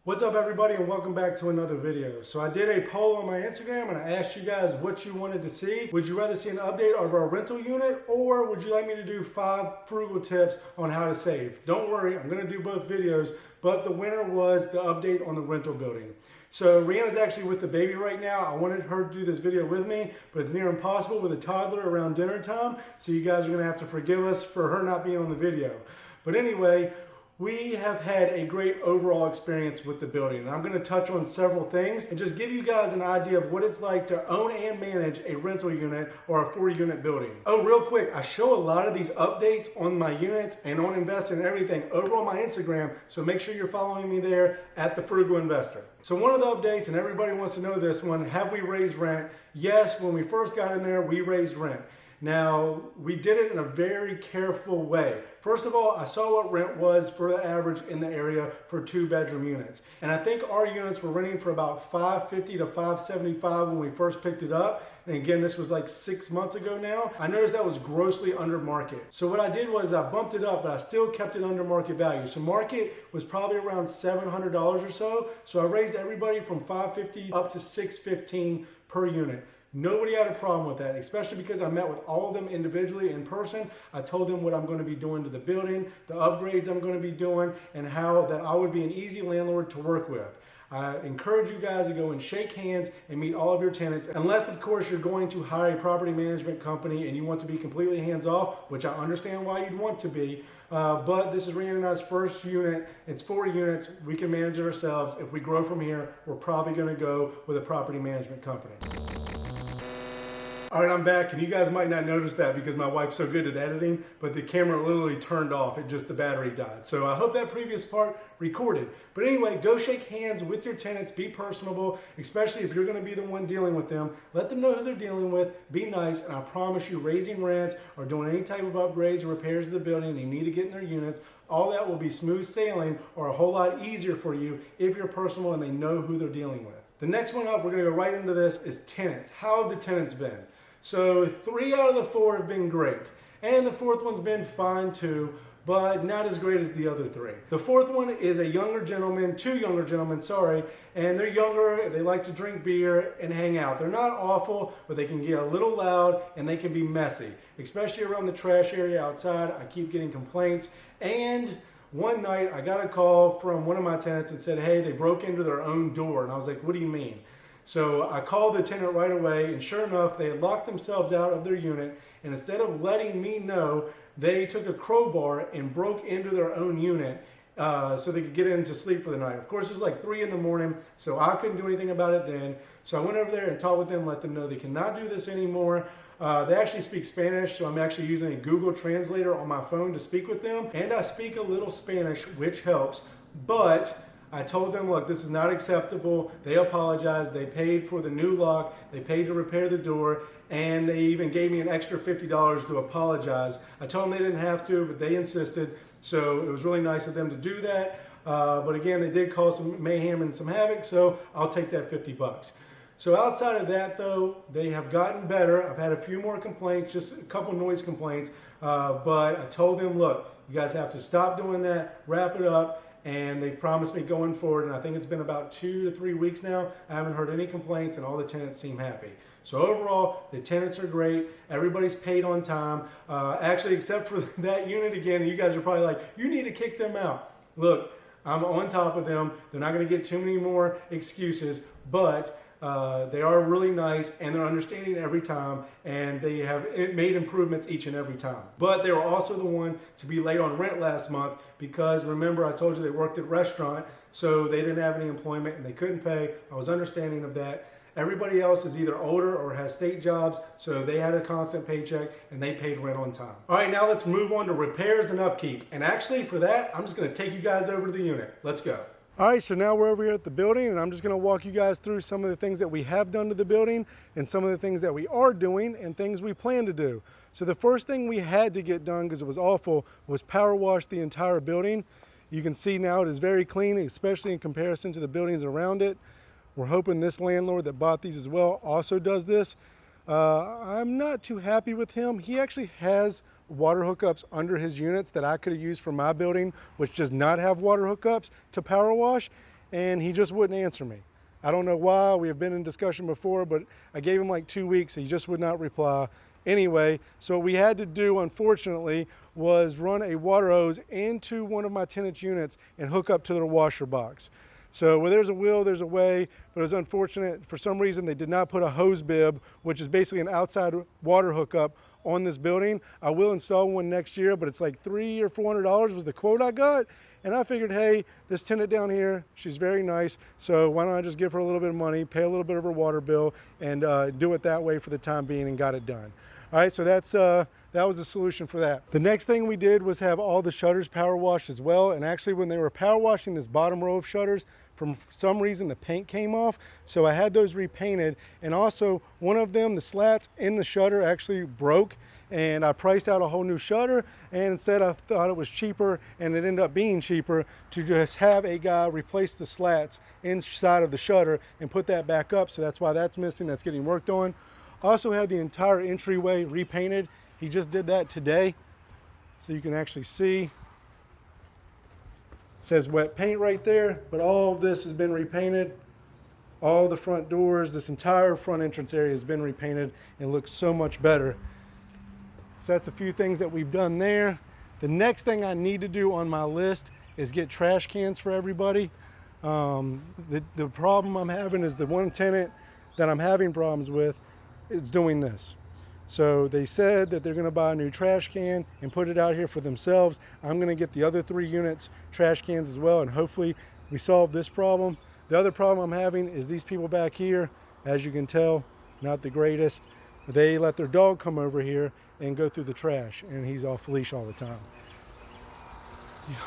What's up everybody and welcome back to another video. So I did a poll on my Instagram and I asked you guys what you wanted to see. Would you rather see an update of our rental unit or would you like me to do 5 frugal tips on how to save? Don't worry, I'm gonna do both videos, but the winner was the update on the rental building. So Rihanna's actually with the baby right now. I wanted her to do this video with me, but it's near impossible with a toddler around dinner time. So you guys are gonna have to forgive us for her not being on the video. But anyway, we have had a great overall experience with the building, and I'm going to touch on several things and just give you guys an idea of what it's like to own and manage a rental unit or a 4-unit building. Oh, real quick, I show a lot of these updates on my units and on investing and everything over on my Instagram, so make sure you're following me there at The Frugal Investor. So one of the updates, and everybody wants to know this one, have we raised rent? Yes, when we first got in there, we raised rent. Now, we did it in a very careful way. First of all, I saw what rent was for the average in the area for 2-bedroom units. And I think our units were renting for about $550 to $575 when we first picked it up. And again, this was like 6 months ago now. I noticed that was grossly under market. So what I did was I bumped it up, but I still kept it under market value. So market was probably around $700 or so. So I raised everybody from $550 up to $615 per unit. Nobody had a problem with that, especially because I met with all of them individually in person. I told them what I'm going to be doing to the building, the upgrades I'm going to be doing, and how that I would be an easy landlord to work with. I encourage you guys to go and shake hands and meet all of your tenants, unless of course you're going to hire a property management company and you want to be completely hands off, which I understand why you'd want to be. But this is Rihanna and I's first unit. It's 4 units. We can manage it ourselves. If we grow from here, we're probably going to go with a property management company. All right, I'm back, and you guys might not notice that because my wife's so good at editing, but the camera literally turned off. The battery died. So I hope that previous part recorded. But anyway, go shake hands with your tenants. Be personable, especially if you're going to be the one dealing with them. Let them know who they're dealing with. Be nice, and I promise you, raising rents or doing any type of upgrades or repairs to the building, and you need to get in their units, all that will be smooth sailing or a whole lot easier for you if you're personal and they know who they're dealing with. The next one up, we're going to go right into this, is tenants. How have the tenants been? So 3 out of the 4 have been great. And the 4th one's been fine too, but not as great as the other 3. The 4th one is a younger gentleman, 2 younger gentlemen, sorry, and they're younger, they like to drink beer and hang out. They're not awful, but they can get a little loud and they can be messy, especially around the trash area outside. I keep getting complaints, and one night I got a call from one of my tenants and said, hey, they broke into their own door, and I was like, what do you mean? So I called the tenant right away, and sure enough, they had locked themselves out of their unit, and instead of letting me know, they took a crowbar and broke into their own unit so they could get in to sleep for the night. Of course, it was like 3 in the morning, so I couldn't do anything about it then. So I went over there and talked with them, let them know they cannot do this anymore. They actually speak Spanish, so I'm actually using a Google translator on my phone to speak with them, and I speak a little Spanish, which helps, but I told them, look, this is not acceptable. They apologized. They paid for the new lock. They paid to repair the door, and they even gave me an extra $50 to apologize. I told them they didn't have to, but they insisted, so it was really nice of them to do that. But again, they did cause some mayhem and some havoc, so I'll take that 50 bucks. So outside of that, though, they have gotten better. I've had a few more complaints, just a couple noise complaints, but I told them, look, you guys have to stop doing that, wrap it up. And they promised me going forward, and I think it's been about 2 to 3 weeks now. I haven't heard any complaints, and all the tenants seem happy. So overall, the tenants are great. Everybody's paid on time. Actually, except for that unit again, you guys are probably like, you need to kick them out. Look, I'm on top of them. They're not going to get too many more excuses, but they are really nice, and they're understanding every time, and they have made improvements each and every time. But they were also the one to be late on rent last month because, remember, I told you they worked at a restaurant, so they didn't have any employment and they couldn't pay. I was understanding of that. Everybody else is either older or has state jobs, so they had a constant paycheck and they paid rent on time. All right, now let's move on to repairs and upkeep. And actually, for that, I'm just going to take you guys over to the unit. Let's go. All right, so now we're over here at the building, and I'm just going to walk you guys through some of the things that we have done to the building and some of the things that we are doing and things we plan to do. So the first thing we had to get done, because it was awful, was power wash the entire building. You can see now it is very clean, especially in comparison to the buildings around it. We're hoping this landlord that bought these as well also does this. I'm not too happy with him. He actually has water hookups under his units that I could have used for my building, which does not have water hookups to power wash. and he just wouldn't answer me. I don't know why. We have been in discussion before, but I gave him like 2 weeks. He just would not reply. Anyway, so what we had to do, unfortunately, was run a water hose into one of my tenants' units and hook up to their washer box. So where there's a will, there's a way, but it was unfortunate. For some reason, they did not put a hose bib, which is basically an outside water hookup, on this building. I will install one next year, but it's like $300 or $400 was the quote I got. And I figured, hey, this tenant down here, she's very nice, so why don't I just give her a little bit of money, pay a little bit of her water bill, and do it that way for the time being, and got it done. All right, so that was the solution for that. The next thing we did was have all the shutters power washed as well, and actually when they were power washing this bottom row of shutters, for some reason the paint came off, so I had those repainted, and also one of them, the slats in the shutter actually broke, and I priced out a whole new shutter, and instead I thought it was cheaper, and it ended up being cheaper to just have a guy replace the slats inside of the shutter and put that back up, so that's why that's missing, that's getting worked on. Also had the entire entryway repainted. He just did that today, so you can actually see. It says wet paint right there, but all of this has been repainted. All the front doors, this entire front entrance area has been repainted and looks so much better. So that's a few things that we've done there. The next thing I need to do on my list is get trash cans for everybody. The problem I'm having is the one tenant that I'm having problems with is doing this. So they said that they're gonna buy a new trash can and put it out here for themselves. I'm gonna get the other 3 units trash cans as well, and hopefully we solve this problem. The other problem I'm having is these people back here, as you can tell, not the greatest. They let their dog come over here and go through the trash, and he's off leash all the time.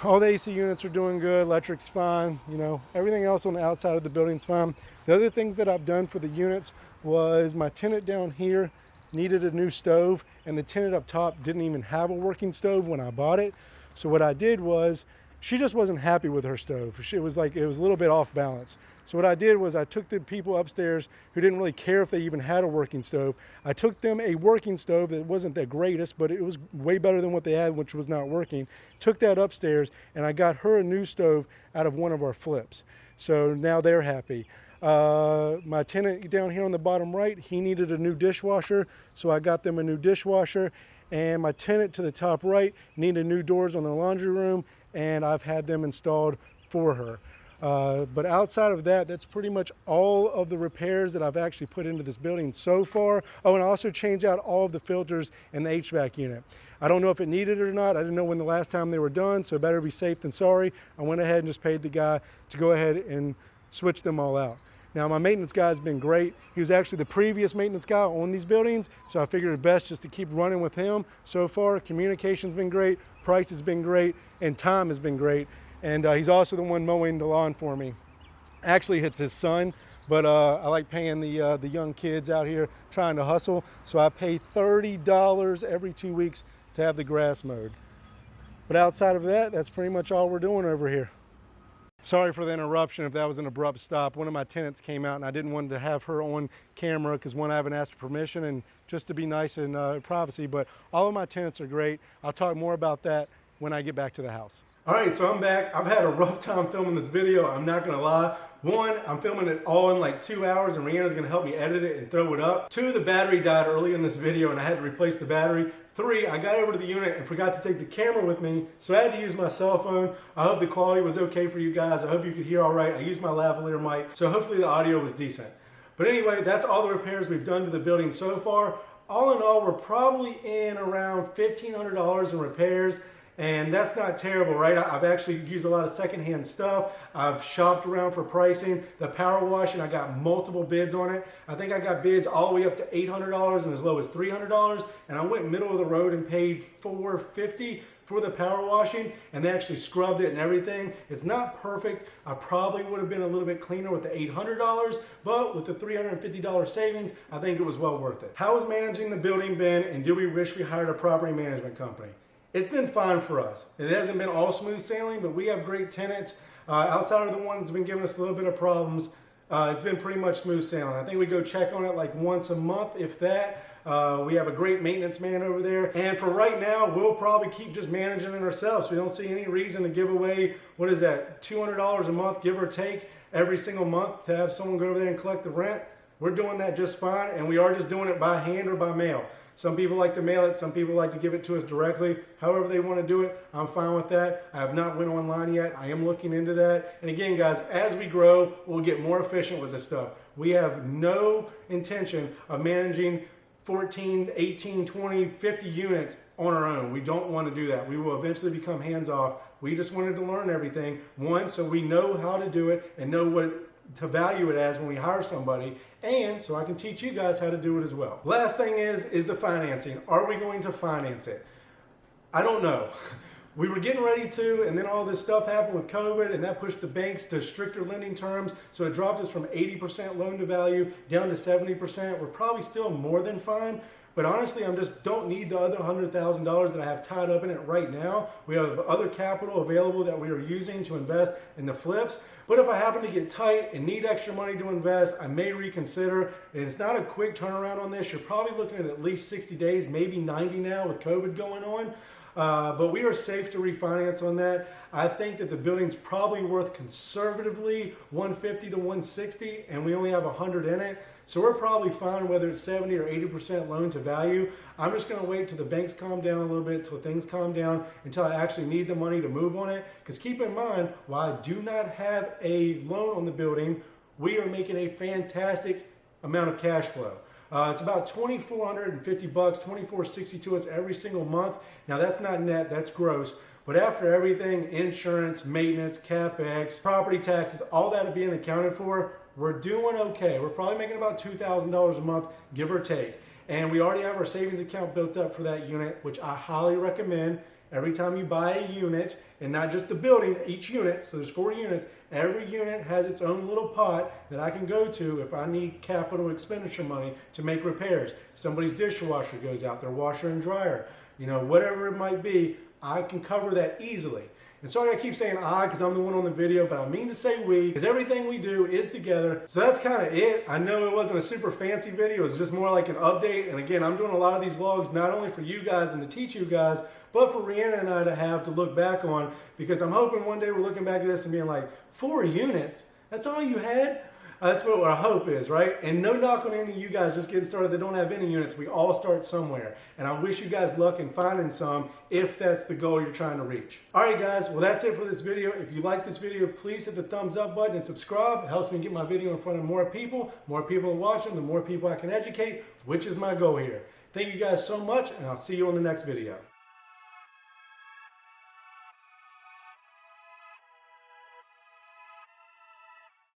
All the AC units are doing good, electric's fine, you know, everything else on the outside of the building's fine. The other things that I've done for the units was my tenant down here needed a new stove, and the tenant up top didn't even have a working stove when I bought it. So what I did was, she just wasn't happy with her stove. It was a little bit off balance. So what I did was I took the people upstairs who didn't really care if they even had a working stove. I took them a working stove that wasn't the greatest, but it was way better than what they had, which was not working. Took that upstairs, and I got her a new stove out of one of our flips. So now they're happy. My tenant down here on the bottom right, he needed a new dishwasher, so I got them a new dishwasher. And my tenant to the top right needed new doors on the laundry room, and I've had them installed for her. But outside of that, that's pretty much all of the repairs that I've actually put into this building so far. Oh, and I also changed out all of the filters in the HVAC unit. I don't know if it needed it or not. I didn't know when the last time they were done, so better be safe than sorry. I went ahead and just paid the guy to go ahead and switch them all out. Now, my maintenance guy has been great. He was actually the previous maintenance guy on these buildings, so I figured it best just to keep running with him. So far, communication's been great, price has been great, and time has been great. And he's also the one mowing the lawn for me. Actually, it's his son, but I like paying the young kids out here trying to hustle, so I pay $30 every 2 weeks to have the grass mowed. But outside of that, that's pretty much all we're doing over here. Sorry for the interruption if that was an abrupt stop. One of my tenants came out and I didn't want to have her on camera because one, I haven't asked for permission, and just to be nice and privacy, but all of my tenants are great. I'll talk more about that when I get back to the house. All right, so I'm back. I've had a rough time filming this video, I'm not gonna lie. One, I'm filming it all in like 2 hours and Rihanna's gonna help me edit it and throw it up. 2, the battery died early in this video and I had to replace the battery. 3, I got over to the unit and forgot to take the camera with me, so I had to use my cell phone. I hope the quality was okay for you guys. I hope you could hear all right. I used my lavalier mic, so hopefully the audio was decent. But anyway, that's all the repairs we've done to the building so far. All in all, we're probably in around $1,500 in repairs. And that's not terrible, right? I've actually used a lot of secondhand stuff. I've shopped around for pricing. The power washing, I got multiple bids on it. I think I got bids all the way up to $800 and as low as $300. And I went middle of the road and paid $450 for the power washing, and they actually scrubbed it and everything. It's not perfect. I probably would have been a little bit cleaner with the $800, but with the $350 savings, I think it was well worth it. How has managing the building been, and do we wish we hired a property management company? It's been fine for us. It hasn't been all smooth sailing, but we have great tenants. Outside of the ones that have been giving us a little bit of problems, it's been pretty much smooth sailing. I think we go check on it like once a month, if that. We have a great maintenance man over there. And for right now, we'll probably keep just managing it ourselves. We don't see any reason to give away, what is that, $200 a month, give or take. every single month to have someone go over there and collect the rent, we're doing that just fine, and we are just doing it by hand or by mail. Some people like to mail it, some people like to give it to us directly. However they want to do it, I'm fine with that. I have not went online yet. I am looking into that. And again, guys, as we grow, we'll get more efficient with this stuff. We have no intention of managing 14, 18, 20, 50 units on our own. We don't want to do that. We will eventually become hands-off. We just wanted to learn everything. One, so we know how to do it and know what to value it as when we hire somebody, and so I can teach you guys how to do it as well. Last thing is the financing. Are we going to finance it? I don't know. We were getting ready to, and then all this stuff happened with COVID, and that pushed the banks to stricter lending terms, so it dropped us from 80% loan to value down to 70%. We're probably still more than fine, but honestly, I just don't need the other $100,000 that I have tied up in it right now. We have other capital available that we are using to invest in the flips. But if I happen to get tight and need extra money to invest, I may reconsider. And it's not a quick turnaround on this. You're probably looking at least 60 days, maybe 90 now with COVID going on. But we are safe to refinance on that. I think that the building's probably worth conservatively 150 to 160, and we only have 100 in it. So we're probably fine whether it's 70 or 80% loan to value. I'm just gonna wait till the banks calm down a little bit, till things calm down, until I actually need the money to move on it. Because keep in mind, while I do not have a loan on the building, we are making a fantastic amount of cash flow. It's about $2,450, $2,460 to us every single month. Now that's not net, that's gross. But after everything, insurance, maintenance, CapEx, property taxes, all that being accounted for, we're doing okay. We're probably making about $2,000 a month, give or take. And we already have our savings account built up for that unit, which I highly recommend. Every time you buy a unit, and not just the building, each unit, so there's 4 units, every unit has its own little pot that I can go to if I need capital expenditure money to make repairs. If somebody's dishwasher goes out, their washer and dryer, you know, whatever it might be, I can cover that easily. And sorry I keep saying I because I'm the one on the video, but I mean to say we, because everything we do is together. So that's kind of it. I know it wasn't a super fancy video. It was just more like an update. And again, I'm doing a lot of these vlogs not only for you guys and to teach you guys, but for Rhiannon and I to have to look back on, because I'm hoping one day we're looking back at this and being like, 4 units? That's all you had? That's what our hope is, right? And no knock on any of you guys just getting started that don't have any units. We all start somewhere. And I wish you guys luck in finding some if that's the goal you're trying to reach. All right, guys. Well, that's it for this video. If you like this video, please hit the thumbs up button and subscribe. It helps me get my video in front of more people. More people are watching, the more people I can educate, which is my goal here. Thank you guys so much, and I'll see you on the next video.